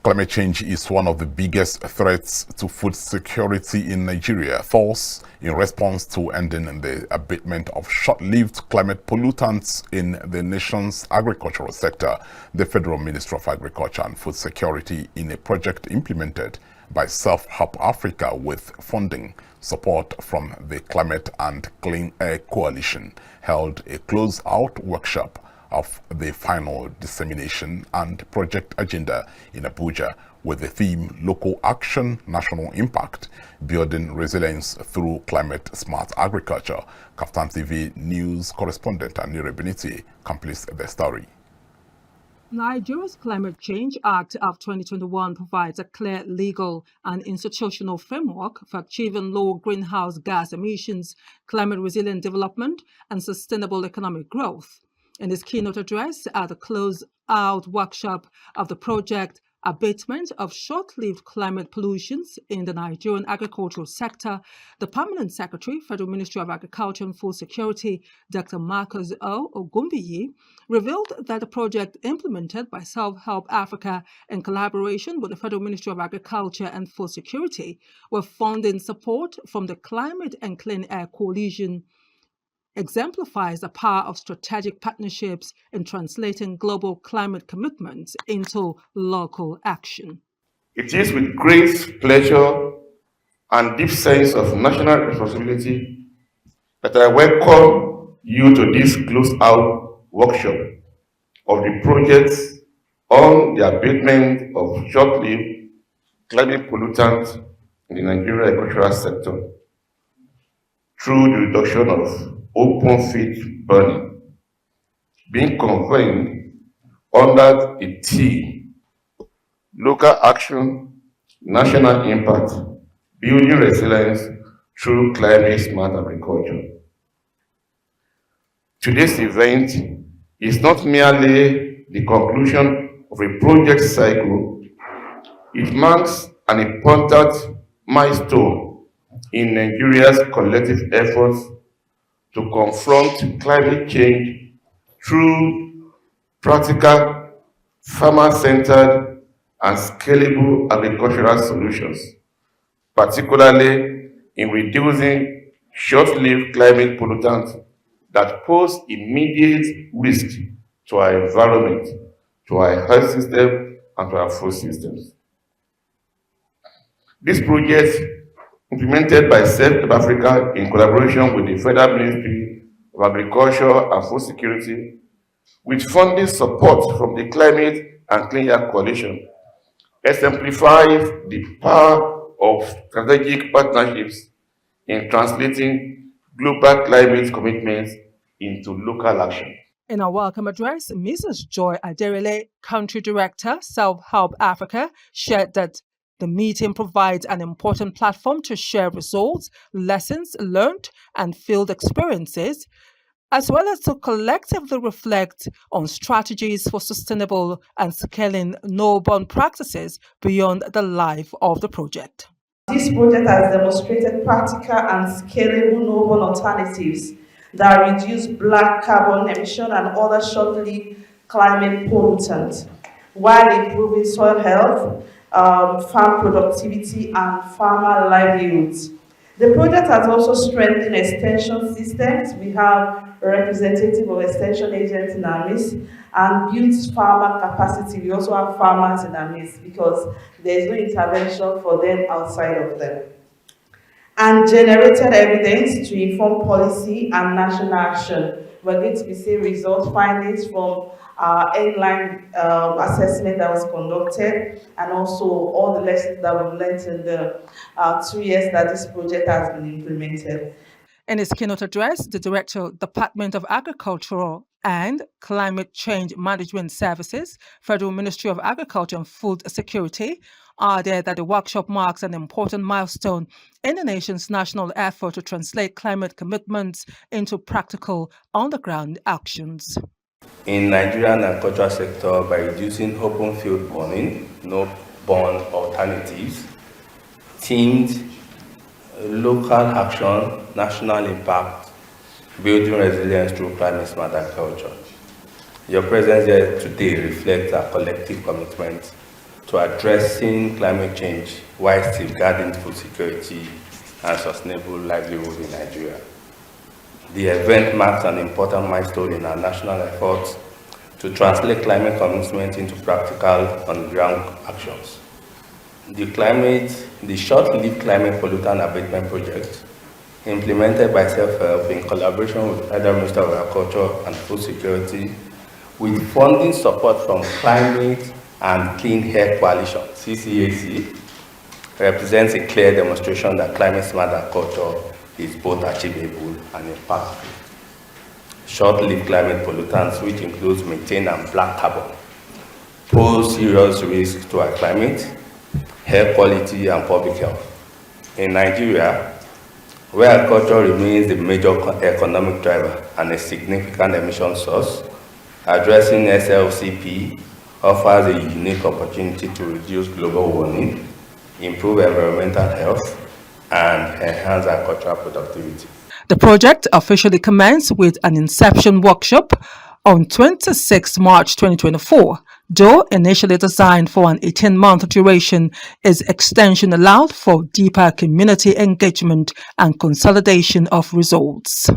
Climate change is one of the biggest threats to food security in Nigeria. Thus, in response to ending the abatement of short-lived climate pollutants in the nation's agricultural sector, the Federal Ministry of Agriculture and Food Security, in a project implemented by Self-Help Africa with funding support from the Climate and Clean Air Coalition, held a close-out workshop of the final dissemination and project agenda in Abuja with the theme Local Action, National Impact, Building Resilience Through Climate-Smart Agriculture. KAFTAN TV News correspondent ANIRE BINITIE completes the story. Nigeria's Climate Change Act of 2021 provides a clear legal and institutional framework for achieving low greenhouse gas emissions, climate-resilient development, and sustainable economic growth. In his keynote address at the close-out workshop of the project Abatement of Short-Lived Climate Pollutions in the Nigerian Agricultural Sector, the Permanent Secretary, Federal Ministry of Agriculture and Food Security, Dr. Marcus O. Ogumbiyi, revealed that the project implemented by Self-Help Africa in collaboration with the Federal Ministry of Agriculture and Food Security, with funding support from the Climate and Clean Air Coalition, exemplifies the power of strategic partnerships in translating global climate commitments into local action. It is with great pleasure and deep sense of national responsibility that I welcome you to this close-out workshop of the projects on the abatement of short-lived climate pollutants in the Nigerian agricultural sector through the reduction of open field burning, being convened under the theme Local Action, National Impact, Building Resilience Through Climate-Smart Agriculture. Today's event is not merely the conclusion of a project cycle, it marks an important milestone in Nigeria's collective efforts to confront climate change through practical, farmer-centered, and scalable agricultural solutions, particularly in reducing short-lived climate pollutants that pose immediate risk to our environment, to our health system, and to our food systems. This project, implemented by Self-Help Africa in collaboration with the Federal Ministry of Agriculture and Food Security, with funding support from the Climate and Clean Air Coalition, exemplifies the power of strategic partnerships in translating global climate commitments into local action. In a welcome address, Mrs. Joy Aderele, Country Director, Self-Help Africa, shared that the meeting provides an important platform to share results, lessons learned, and field experiences, as well as to collectively reflect on strategies for sustainable and scaling no-burn practices beyond the life of the project. This project has demonstrated practical and scalable no-burn alternatives that reduce black carbon emission and other short-lived climate pollutants, while improving soil health, farm productivity, and farmer livelihoods. The project has also strengthened extension systems. We have a representative of extension agents in our midst and built farmer capacity. We also have farmers in our midst because there is no intervention for them outside of them. And generated evidence to inform policy and national action. We're going to be seeing results, findings from our headline assessment that was conducted, and also all the lessons that we've learned in the 2 years that this project has been implemented. In his keynote address, the Director, Department of Agricultural and Climate Change Management Services, Federal Ministry of Agriculture and Food Security, added that the workshop marks an important milestone in the nation's national effort to translate climate commitments into practical on-the-ground actions. In Nigerian agricultural sector, by reducing open field burning, no-burn alternatives, themed local action, national impact, building resilience through climate-smart agriculture. Your presence here today reflects our collective commitment to addressing climate change while safeguarding food security and sustainable livelihood in Nigeria. The event marks an important milestone in our national efforts to translate climate commitment into practical on-ground actions. The short-lived climate pollutant abatement project, implemented by Self-Help in collaboration with Federal Minister of Agriculture and Food Security, with funding support from Climate and Clean Air Coalition, CCAC, represents a clear demonstration that climate-smart agriculture is both achievable and impactful. Short-lived climate pollutants, which includes methane and black carbon, pose serious risks to our climate, air quality, and public health. In Nigeria, where agriculture remains the major economic driver and a significant emission source, addressing SLCP offers a unique opportunity to reduce global warming, improve environmental health, and enhance agricultural productivity. The project officially commenced with an inception workshop on 26 March 2024. Though initially designed for an 18-month duration, its extension allowed for deeper community engagement and consolidation of results.